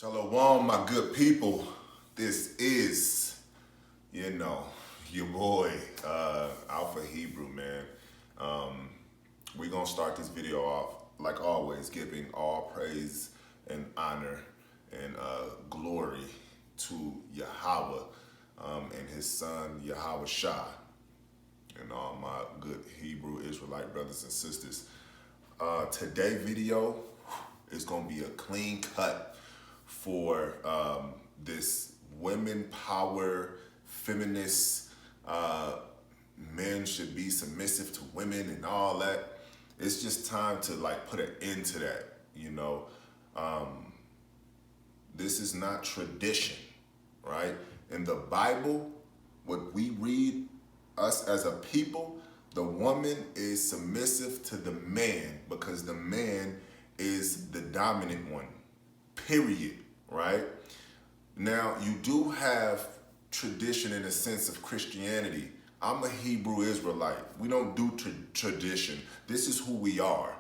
Shalom, my good people. This is, your boy, Alphahebrew, man. We're going to start this video off, like always, giving all praise and honor and glory to Yahweh and his son, Yahawashi, and all my good Hebrew Israelite brothers and sisters. Today's video is going to be a clean cut for this women power, feminist, men should be submissive to women and all that. It's just time to put an end to that, This is not tradition, right? In the Bible, what we read, us as a people, the woman is submissive to the man because the man is the dominant one, period, right? Now, you do have tradition in the sense of Christianity. I'm a Hebrew Israelite. We don't do tradition. This is who we are.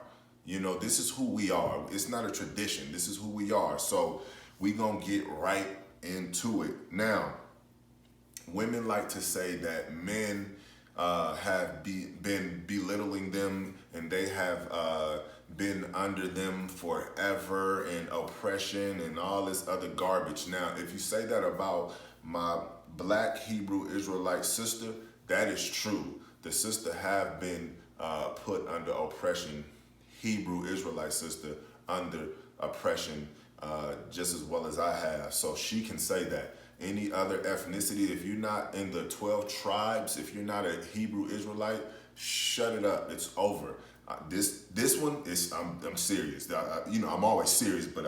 This is who we are. It's not a tradition. This is who we are. So we gonna get right into it. Now, women like to say that men have been belittling them and they have been under them forever and oppression and all this other garbage. Now, if you say that about my black Hebrew Israelite sister, that is true. The sister have been put under oppression, Hebrew Israelite sister under oppression just as well as I have. So she can say that. Any other ethnicity, if you're not in the 12 tribes, if you're not a Hebrew Israelite, shut it up. It's over. This one is I'm serious. I'm always serious, but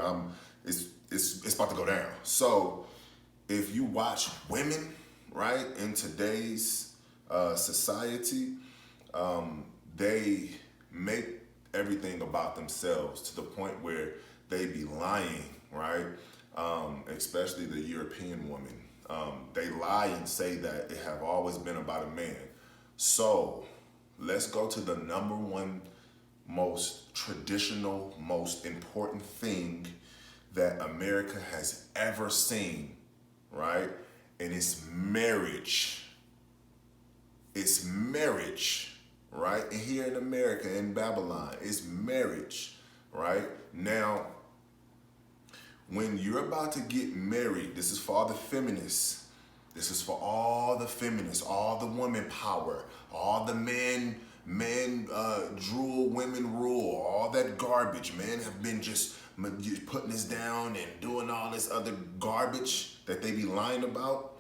it's about to go down. So if you watch women, right, in today's society, they make everything about themselves to the point where they be lying, right? Especially the European woman. They lie and say that it have always been about a man. So let's go to the number one most traditional, most important thing that America has ever seen, right? And it's marriage. It's marriage, right? And here in America, in Babylon, it's marriage, right? Now, when you're about to get married, this is for all the feminists. This is for all the feminists, all the women power, all the men drool, women rule, all that garbage. Men have been just putting this down and doing all this other garbage that they be lying about.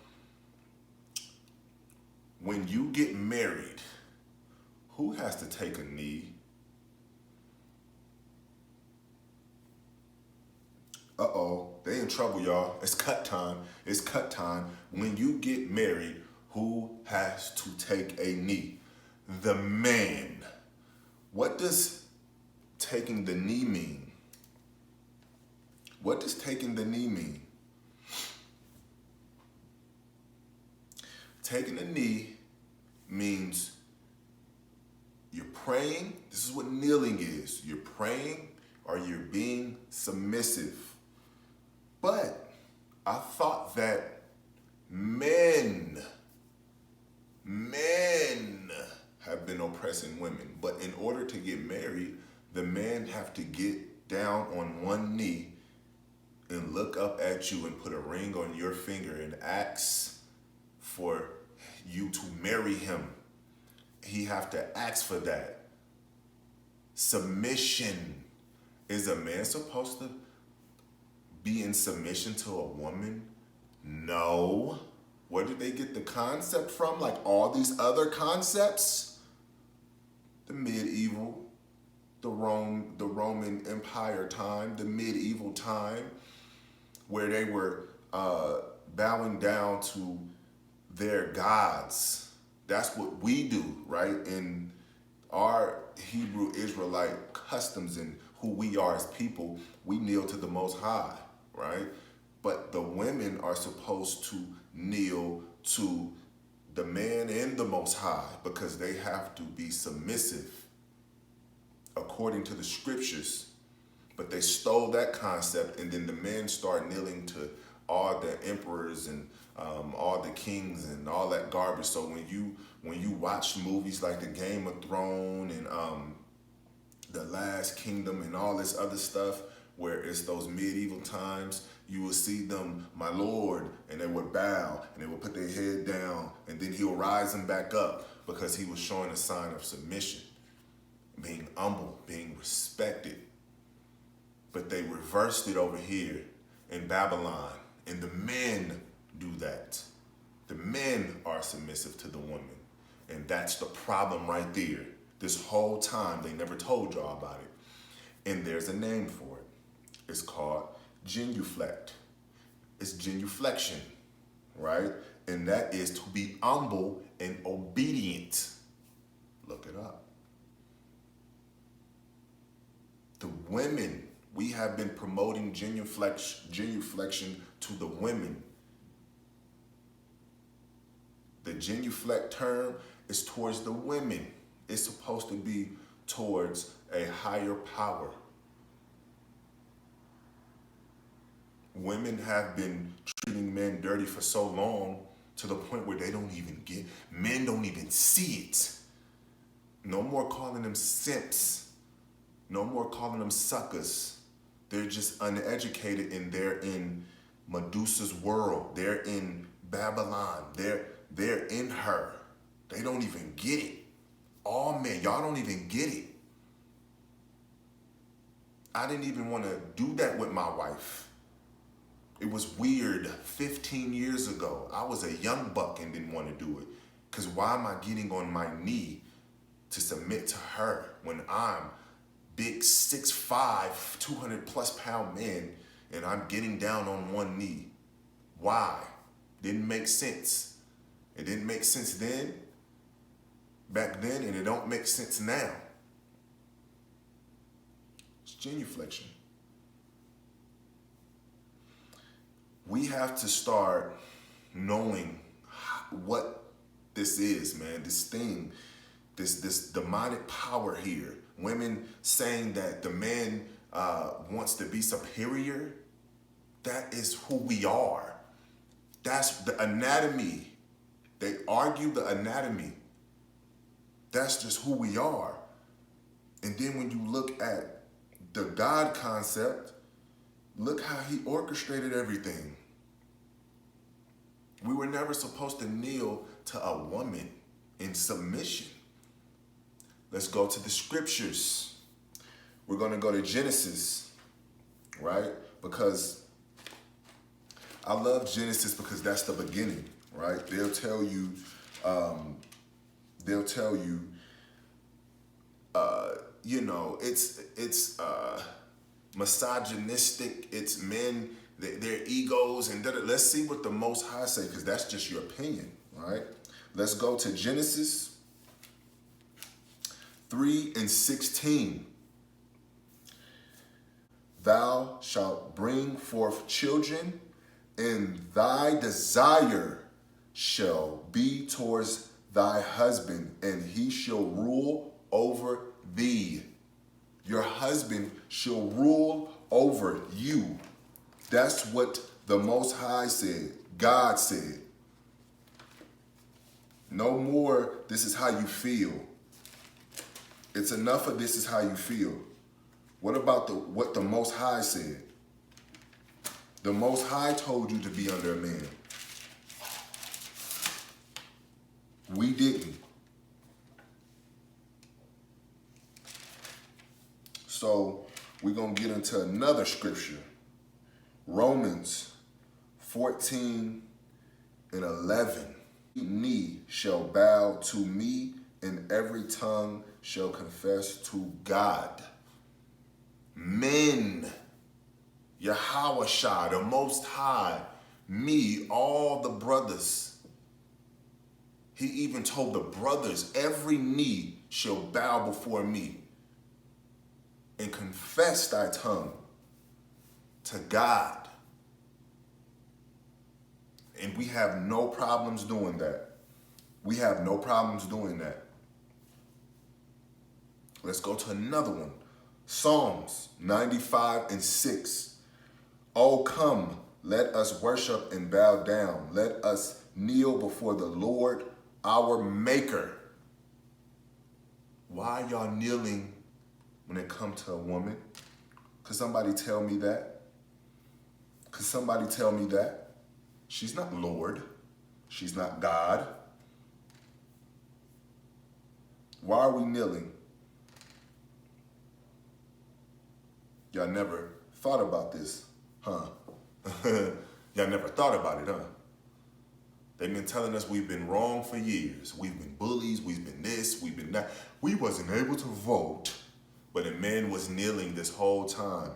When you get married, who has to take a knee? Uh-oh, they in trouble, y'all. It's cut time. It's cut time. When you get married, who has to take a knee? The man. What does taking the knee mean? What does taking the knee mean? Taking the knee means you're praying. This is what kneeling is. You're praying or you're being submissive. But I thought that men have been oppressing women. But in order to get married, the men have to get down on one knee and look up at you and put a ring on your finger and ask for you to marry him. He have to ask for that. Submission. Is a man supposed to be in submission to a woman? No. Where did they get the concept from? Like all these other concepts? The medieval, the Roman Empire time, the medieval time, where they were bowing down to their gods. That's what we do, right? In our Hebrew Israelite customs and who we are as people, we kneel to the Most High, right? But the women are supposed to kneel to the man and the Most High because they have to be submissive according to the scriptures. But they stole that concept, and then the men start kneeling to all the emperors and all the kings and all that garbage. So when you watch movies like the Game of Thrones and the Last Kingdom and all this other stuff, where it's those medieval times, you will see them, my lord, and they would bow and they would put their head down, and then he'll rise them back up because he was showing a sign of submission, being humble, being respected. But they reversed it over here in Babylon, and the men do that. The men are submissive to the woman, and that's the problem right there. This whole time, they never told y'all about it. And there's a name for it. It's called genuflect. It's genuflection, right? And that is to be humble and obedient. Look it up. The women, we have been promoting genuflection to the women. The genuflect term is towards the women. It's supposed to be towards a higher power. Women have been treating men dirty for so long to the point where men don't even see it. No more calling them simps. No more calling them suckers. They're just uneducated, and they're in Medusa's world. They're in Babylon. They're in her. They don't even get it. All men, y'all don't even get it. I didn't even want to do that with my wife. It was weird 15 years ago. I was a young buck and didn't want to do it. Because why am I getting on my knee to submit to her when I'm big 6'5", 200 plus pound man, and I'm getting down on one knee? Why? Didn't make sense. It didn't make sense back then, and it don't make sense now. It's genuflection. We have to start knowing what this is, man. This thing, this demonic power here. Women saying that the man wants to be superior. That is who we are. That's the anatomy. They argue the anatomy. That's just who we are. And then when you look at the God concept, look how he orchestrated everything. We were never supposed to kneel to a woman in submission. Let's go to the scriptures. We're going to go to Genesis, right? Because I love Genesis because that's the beginning, right? They'll tell you, it's misogynistic. It's men, their egos, and let's see what the Most High say, because that's just your opinion, right? Let's go to Genesis 3:16. Thou shalt bring forth children, and thy desire shall be towards thy husband, and he shall rule over thee. Your husband shall rule over you. That's what the Most High said. God said. No more, this is how you feel. It's enough of this is how you feel. What about what the Most High said? The Most High told you to be under a man. We didn't. So we're going to get into another scripture. Romans 14:11. Knee shall bow to me, and every tongue shall confess to God. Men, Yahawashi, the Most High, me, all the brothers. He even told the brothers, every knee shall bow before me, and confess thy tongue to God. And we have no problems doing that. We have no problems doing that. Let's go to another one. Psalms 95:6. Oh, come, let us worship and bow down. Let us kneel before the Lord, our Maker. Why y'all kneeling when it comes to a woman? Could somebody tell me that? Could somebody tell me that? She's not Lord. She's not God. Why are we kneeling? Y'all never thought about this, huh? Y'all never thought about it, huh? They've been telling us we've been wrong for years. We've been bullies, we've been this, we've been that. We wasn't able to vote, but a man was kneeling this whole time.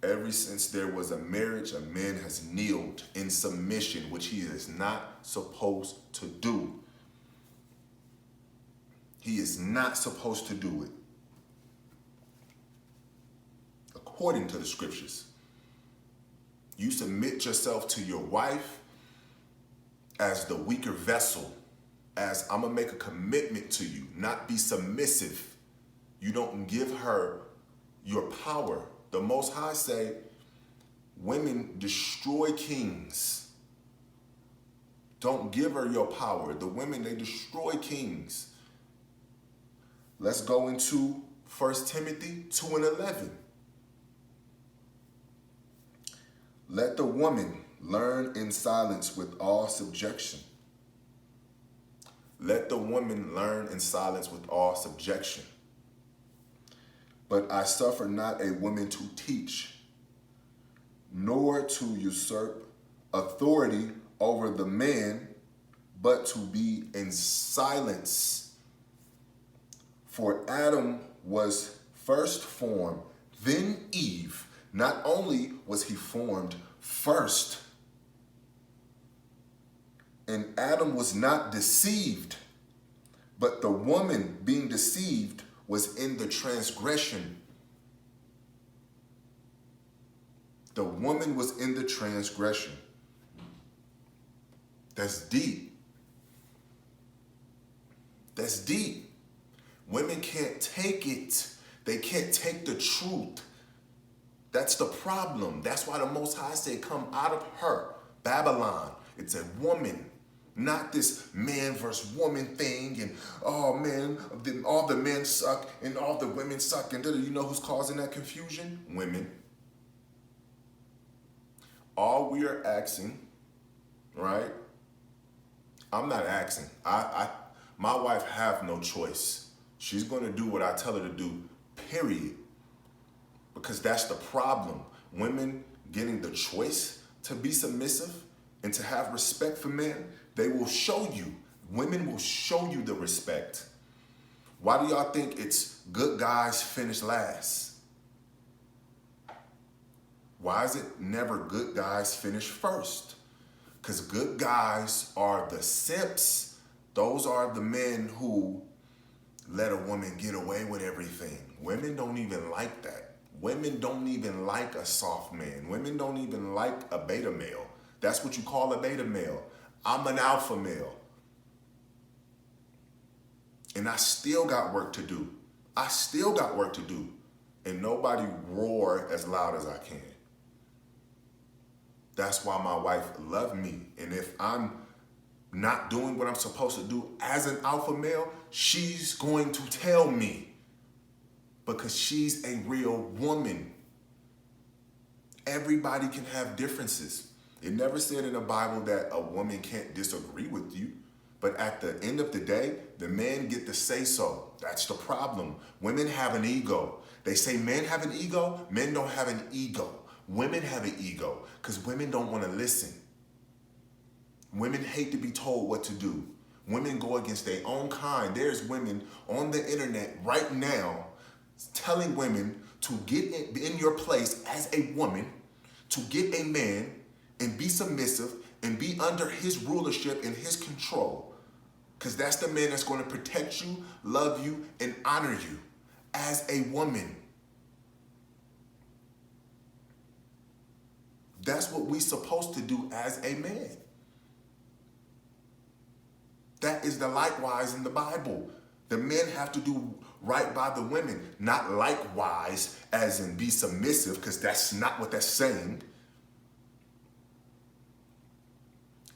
Ever since there was a marriage, a man has kneeled in submission, which he is not supposed to do. He is not supposed to do it. According to the scriptures, you submit yourself to your wife as the weaker vessel, as I'm gonna make a commitment to you, not be submissive. You don't give her your power. The Most High say, women destroy kings. Don't give her your power. The women, they destroy kings. Let's go into 1 Timothy 2:11. Let the woman learn in silence with all subjection. Let the woman learn in silence with all subjection. But I suffer not a woman to teach, nor to usurp authority over the man, but to be in silence. For Adam was first formed, then Eve. Not only was he formed first, and Adam was not deceived, but the woman being deceived was in the transgression. The woman was in the transgression. That's deep. That's deep. Women can't take it. They can't take the truth. That's the problem. That's why the Most High said, come out of her, Babylon. It's a woman, not this man versus woman thing. And oh man, all the men suck and all the women suck. And you know who's causing that confusion? Women. All we are asking, right? I'm not asking. My wife have no choice. She's going to do what I tell her to do, period. Because that's the problem. Women getting the choice to be submissive and to have respect for men, they will show you. Women will show you the respect. Why do y'all think it's good guys finish last? Why is it never good guys finish first? Because good guys are the simps. Those are the men who let a woman get away with everything. Women don't even like that. Women don't even like a soft man. Women don't even like a beta male. That's what you call a beta male. I'm an alpha male. And I still got work to do. I still got work to do. And nobody roar as loud as I can. That's why my wife loves me. And if I'm not doing what I'm supposed to do as an alpha male, she's going to tell me. Because she's a real woman. Everybody can have differences. It never said in the Bible that a woman can't disagree with you. But at the end of the day, the men get to say so. That's the problem. Women have an ego. They say men have an ego. Men don't have an ego. Women have an ego because women don't want to listen. Women hate to be told what to do. Women go against their own kind. There's women on the internet right now telling women to get in your place as a woman, to get a man and be submissive and be under his rulership and his control. Because that's the man that's going to protect you, love you, and honor you as a woman. That's what we're supposed to do as a man. That is the likewise in the Bible. The men have to do right by the women, not likewise, as in be submissive, because that's not what that's saying.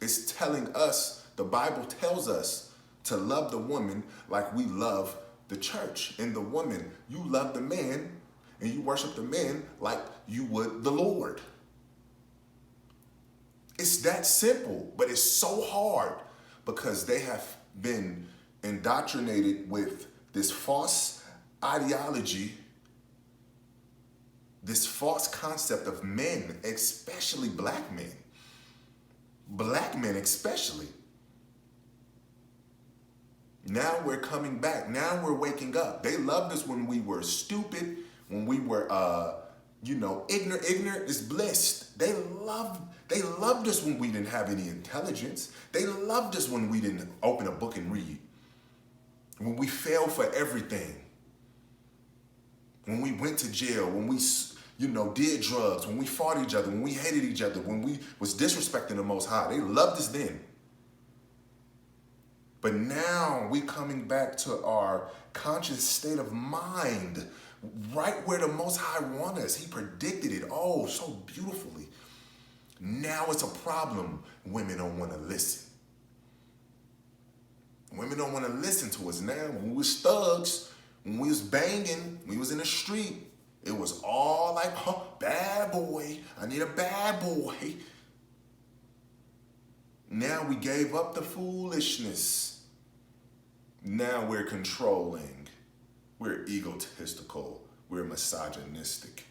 It's telling us, the Bible tells us to love the woman like we love the church. And the woman, you love the man and you worship the man like you would the Lord. It's that simple, but it's so hard because they have been indoctrinated with this false ideology, this false concept of men, especially black men. Black men especially. Now we're coming back. Now we're waking up. They loved us when we were stupid, when we were, ignorant. Ignorant is blessed. They loved us when we didn't have any intelligence. They loved us when we didn't open a book and read. When we failed for everything. When we went to jail, when we, did drugs, when we fought each other, when we hated each other, when we was disrespecting the Most High. They loved us then. But now we coming back to our conscious state of mind, right where the Most High want us. He predicted it, so beautifully. Now it's a problem. Women don't want to listen. Women don't want to listen to us now. When we was thugs, when we was banging, we was in the street, it was all like, bad boy, I need a bad boy. Now we gave up the foolishness. Now we're controlling. We're egotistical. We're misogynistic.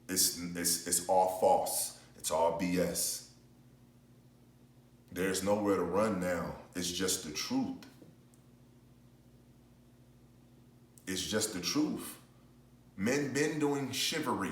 It's all false. It's all BS. There's nowhere to run now. It's just the truth. It's just the truth. Men been doing chivalry.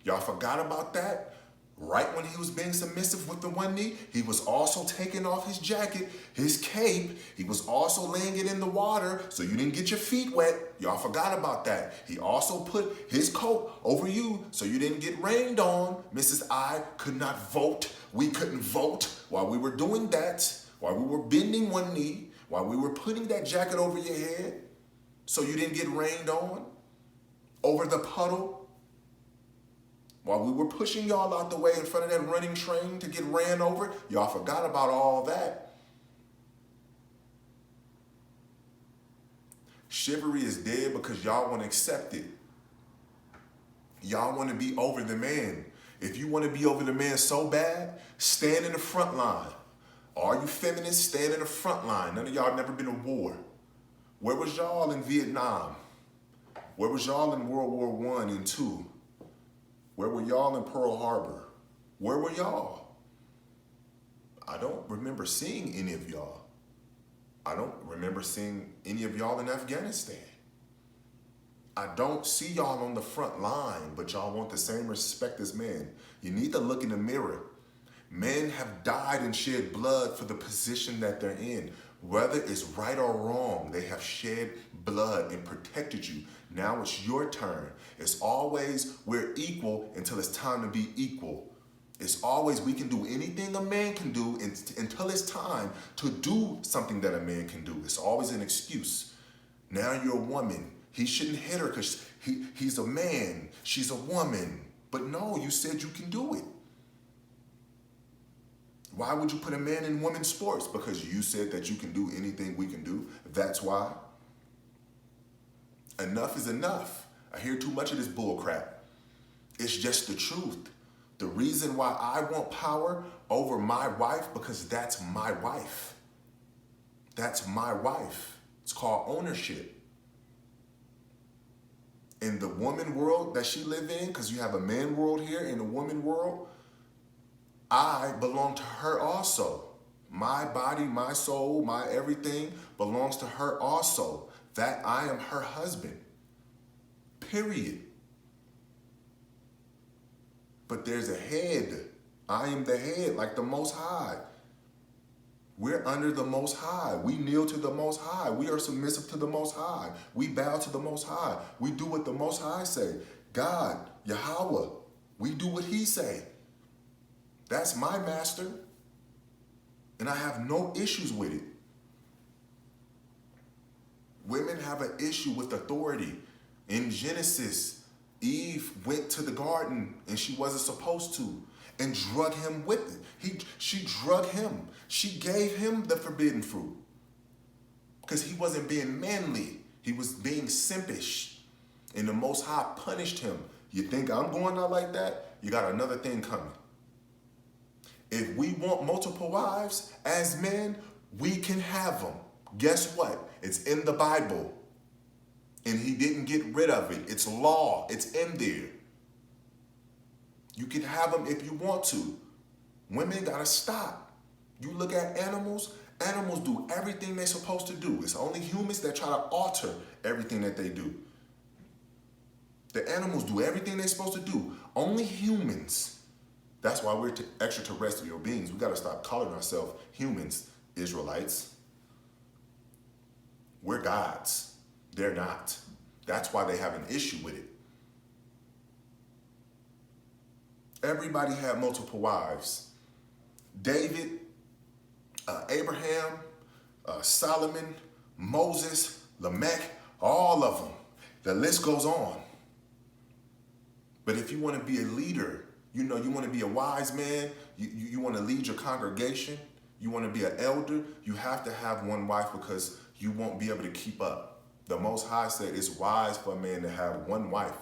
Y'all forgot about that? Right when he was being submissive with the one knee, he was also taking off his jacket, his cape. He was also laying it in the water so you didn't get your feet wet. Y'all forgot about that. He also put his coat over you so you didn't get rained on. Mrs. I could not vote. We couldn't vote while we were doing that, while we were bending one knee, while we were putting that jacket over your head so you didn't get rained on, over the puddle. While we were pushing y'all out the way in front of that running train to get ran over, y'all forgot about all that. Chivalry is dead because y'all want to accept it. Y'all want to be over the man. If you want to be over the man so bad, stand in the front line. All you feminists, stand in the front line. None of y'all never been in war. Where was y'all in Vietnam? Where was y'all in World War I and II? Where were y'all in Pearl Harbor? Where were y'all? I don't remember seeing any of y'all. I don't remember seeing any of y'all in Afghanistan. I don't see y'all on the front line, but y'all want the same respect as men. You need to look in the mirror. Men have died and shed blood for the position that they're in. Whether it's right or wrong, they have shed blood and protected you. Now it's your turn. It's always we're equal until it's time to be equal. It's always we can do anything a man can do until it's time to do something that a man can do. It's always an excuse. Now you're a woman. He shouldn't hit her because he's a man. She's a woman. But no, you said you can do it. Why would you put a man in women's sports? Because you said that you can do anything we can do. That's why. Enough is enough. I hear too much of this bull crap. It's just the truth. The reason why I want power over my wife, because that's my wife. That's my wife. It's called ownership. In the woman world that she live in, because you have a man world here and a woman world, I belong to her also. My body, my soul, my everything belongs to her also. That I am her husband. Period. But there's a head. I am the head, like the Most High. We're under the Most High. We kneel to the Most High. We are submissive to the Most High. We bow to the Most High. We do what the Most High say. God, Yahweh, we do what he say. That's my master. And I have no issues with it. Women have an issue with authority. In Genesis, Eve went to the garden and she wasn't supposed to and drug him with it. She drug him. She gave him the forbidden fruit because he wasn't being manly. He was being simpish. And the Most High punished him. You think I'm going out like that? You got another thing coming. If we want multiple wives as men, we can have them. Guess what? It's in the Bible. And he didn't get rid of it. It's law. It's in there. You can have them if you want to. Women gotta stop. You look at animals, animals do everything they're supposed to do. It's only humans that try to alter everything that they do. The animals do everything they're supposed to do. Only humans. That's why we're extraterrestrial beings. We gotta stop calling ourselves humans, Israelites. We're gods. They're not. That's why they have an issue with it. Everybody had multiple wives. David, Abraham, Solomon, Moses, Lamech, all of them. The list goes on. But if you want to be a leader, you want to be a wise man, you want to lead your congregation, you want to be an elder, you have to have one wife because you won't be able to keep up. The Most High said it's wise for a man to have one wife.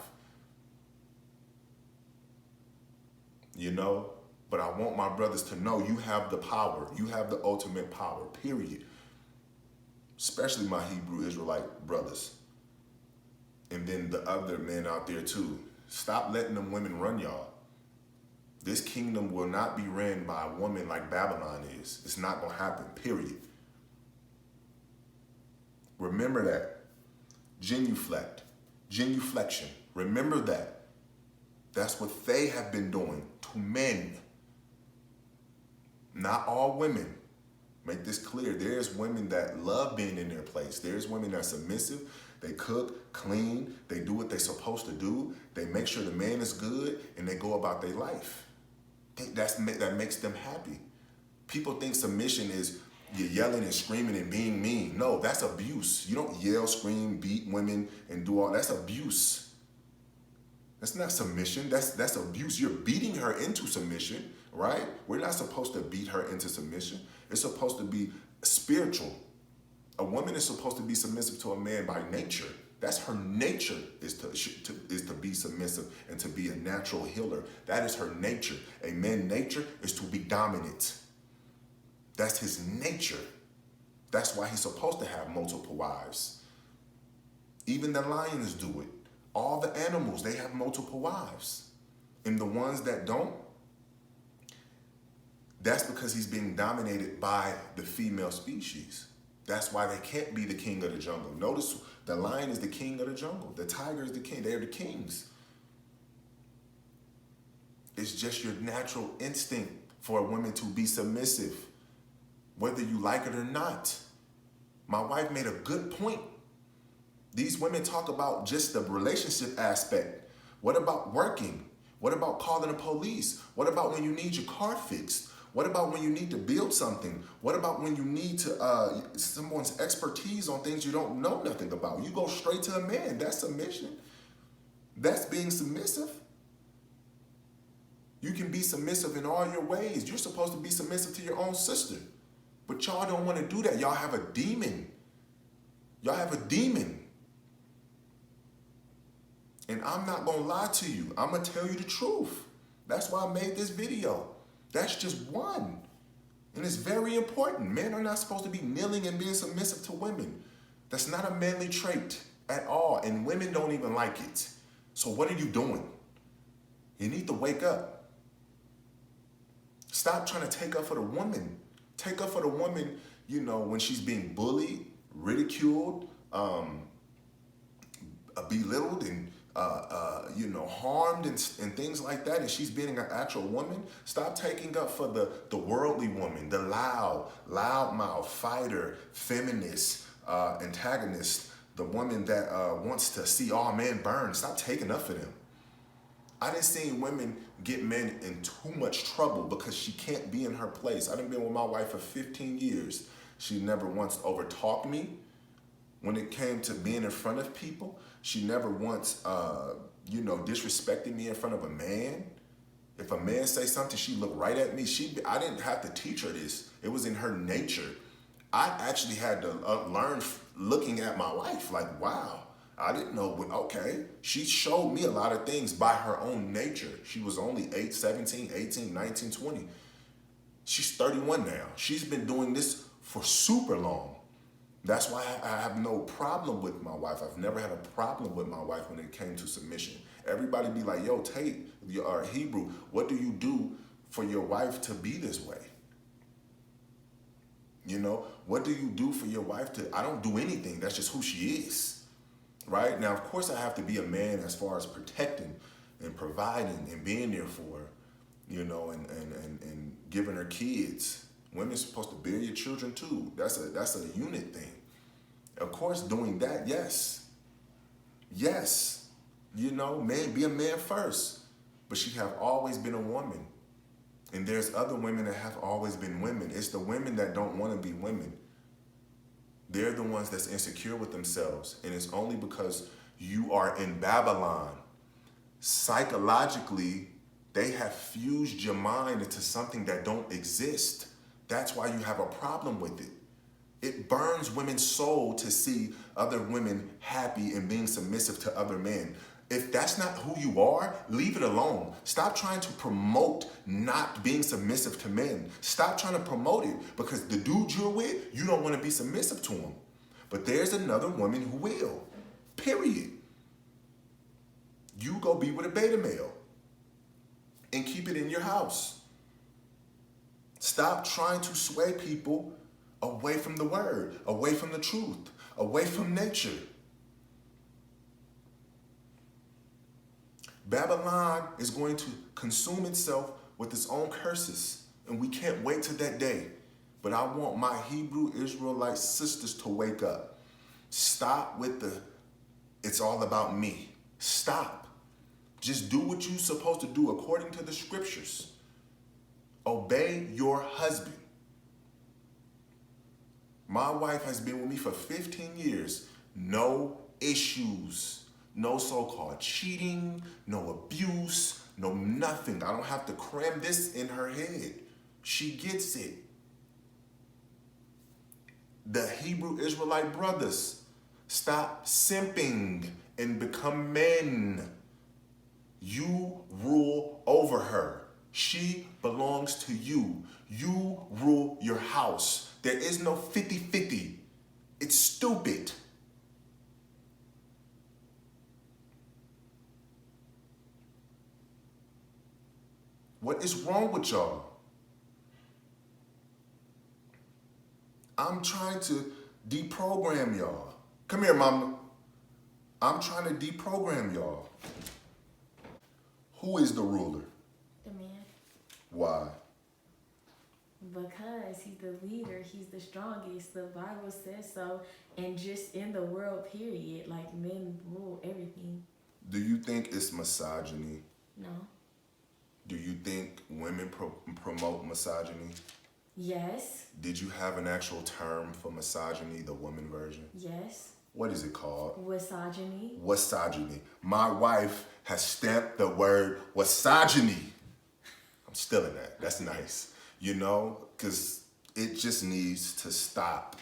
But I want my brothers to know you have the power. You have the ultimate power, period. Especially my Hebrew Israelite brothers. And then the other men out there too. Stop letting them women run y'all. This kingdom will not be ran by a woman like Babylon is. It's not going to happen, period. Remember that. Genuflection. Remember that. That's what they have been doing to men. Not all women. Make this clear. There's women that love being in their place. There's women that are submissive. They cook, clean. They do what they're supposed to do. They make sure the man is good, and they go about their life. That makes them happy. People think submission is you're yelling and screaming and being mean. No, that's abuse. You don't yell, scream, beat women, and do all. That's abuse. That's not submission. That's abuse. You're beating her into submission, right? We're not supposed to beat her into submission. It's supposed to be spiritual. A woman is supposed to be submissive to a man by nature. That's her nature is to be submissive and to be a natural healer. That is her nature. A man's nature is to be dominant. That's his nature. That's why he's supposed to have multiple wives. Even the lions do it. All the animals, they have multiple wives. And the ones that don't, that's because he's being dominated by the female species. That's why they can't be the king of the jungle. Notice the lion is the king of the jungle. The tiger is the king. They're the kings. It's just your natural instinct for a woman to be submissive, whether you like it or not. My wife made a good point. These women talk about just the relationship aspect. What about working? What about calling the police? What about when you need your car fixed? What about when you need to build something? What about when you need to someone's expertise on things you don't know nothing about? You go straight to a man. That's submission. That's being submissive. You can be submissive in all your ways. You're supposed to be submissive to your own sister. But y'all don't want to do that. Y'all have a demon. Y'all have a demon. And I'm not going to lie to you. I'm going to tell you the truth. That's why I made this video. That's just one. And it's very important. Men are not supposed to be kneeling and being submissive to women. That's not a manly trait at all. And women don't even like it. So what are you doing? You need to wake up. Stop trying to take up for the woman. Take up for the woman, when she's being bullied, ridiculed, belittled, and harmed and things like that, and she's being an actual woman. Stop taking up for the worldly woman, the loudmouth, fighter, feminist, antagonist, the woman that wants to see all men burn. Stop taking up for them. I done seen women get men in too much trouble because she can't be in her place. I done been with my wife for 15 years. She never once overtalked me. when it came to being in front of people. She never once, disrespected me in front of a man. If a man say something, she looked right at me. I didn't have to teach her this. It was in her nature. I actually had to learn looking at my wife, like, wow, I didn't know okay. She showed me a lot of things by her own nature. She was only 17, 18, 19, 20. She's 31 now. She's been doing this for super long. That's why I have no problem with my wife. I've never had a problem with my wife when it came to submission. Everybody be like, yo, Tate, you are Hebrew. What do you do for your wife to be this way? You know, what do you do for your wife to, I don't do anything. That's just who she is, right? Now, of course, I have to be a man as far as protecting and providing and being there for her, you know, and giving her kids. Women's supposed to bear your children too. That's a unit thing. Of course, doing that, yes. Yes, you know, man, be a man first. But she have always been a woman. And there's other women that have always been women. It's the women that don't want to be women. They're the ones that's insecure with themselves. And it's only because you are in Babylon. Psychologically, they have fused your mind into something that don't exist. That's why you have a problem with it. It burns women's soul to see other women happy and being submissive to other men. If that's not who you are, leave it alone. Stop trying to promote not being submissive to men. Stop trying to promote it, because the dude you're with, you don't want to be submissive to him. But there's another woman who will, period. You go be with a beta male and keep it in your house. Stop trying to sway people away from the word, away from the truth, away from nature. Babylon is going to consume itself with its own curses, and we can't wait till that day. But I want my Hebrew Israelite sisters to wake up. Stop with it's all about me. Stop. Just do what you're supposed to do according to the scriptures. Obey your husband. My wife has been with me for 15 years. No issues. No so-called cheating, no abuse, no nothing. I don't have to cram this in her head. She gets it. The Hebrew Israelite brothers, stop simping and become men. You rule over her. She belongs to you. You rule your house. There is no 50-50. It's stupid. What is wrong with y'all? I'm trying to deprogram y'all. Come here, mama. I'm trying to deprogram y'all. Who is the ruler? The man. Why? Because he's the leader, he's the strongest. The Bible says so. And just in the world, period, like men rule everything. Do you think it's misogyny? No. Do you think women promote misogyny? Yes. Did you have an actual term for misogyny, the woman version? Yes. What is it called? Misogyny. Misogyny. My wife has stamped the word misogyny. I'm still in that. That's nice. You know, because it just needs to stop.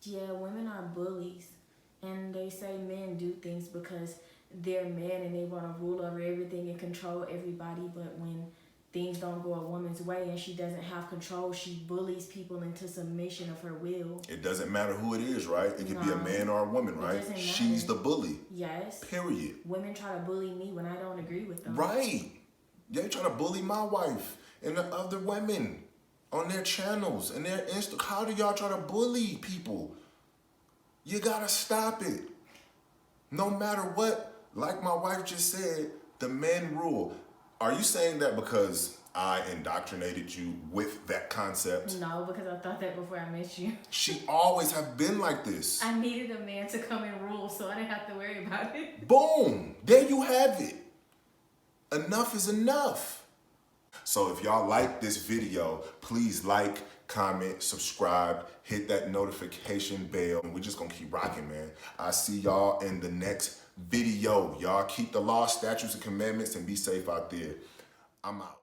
Yeah, women are bullies. And they say men do things because they're men and they want to rule over everything and control everybody. But when things don't go a woman's way and she doesn't have control, she bullies people into submission of her will. It doesn't matter who it is, right? It could be a man or a woman, right? Doesn't matter. She's the bully. Yes. Period. Women try to bully me when I don't agree with them. Right. They try to bully my wife and the other women on their channels and their Insta. How do y'all try to bully people? You gotta stop it. No matter what, like my wife just said, the men rule. Are you saying that because I indoctrinated you with that concept? No, because I thought that before I met you. She always have been like this. I needed a man to come and rule so I didn't have to worry about it. Boom, there you have it. Enough is enough. So if y'all like this video, please like, comment, subscribe, hit that notification bell, and we're just gonna keep rocking, man. I see y'all in the next video. Y'all keep the law, statutes, and commandments, and be safe out there. I'm out.